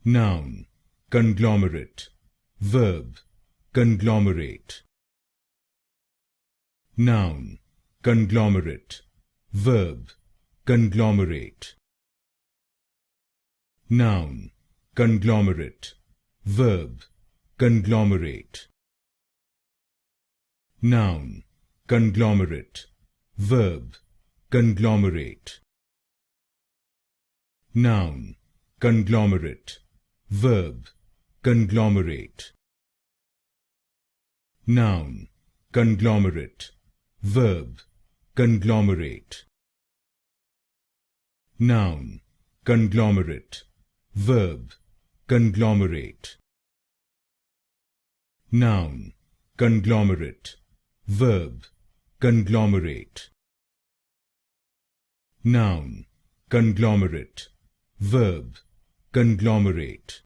Noun, conglomerate. Verb, conglomerate. Noun, conglomerate. Verb, conglomerate. Noun, conglomerate. Verb, conglomerate. Noun, conglomerate. Verb, conglomerate. Noun, conglomerate. Verb, conglomerate. Noun, conglomerate. Verb, conglomerate. Noun, conglomerate. Verb, conglomerate. Noun, conglomerate. Verb, conglomerate. Noun, conglomerate. Verb, conglomerate.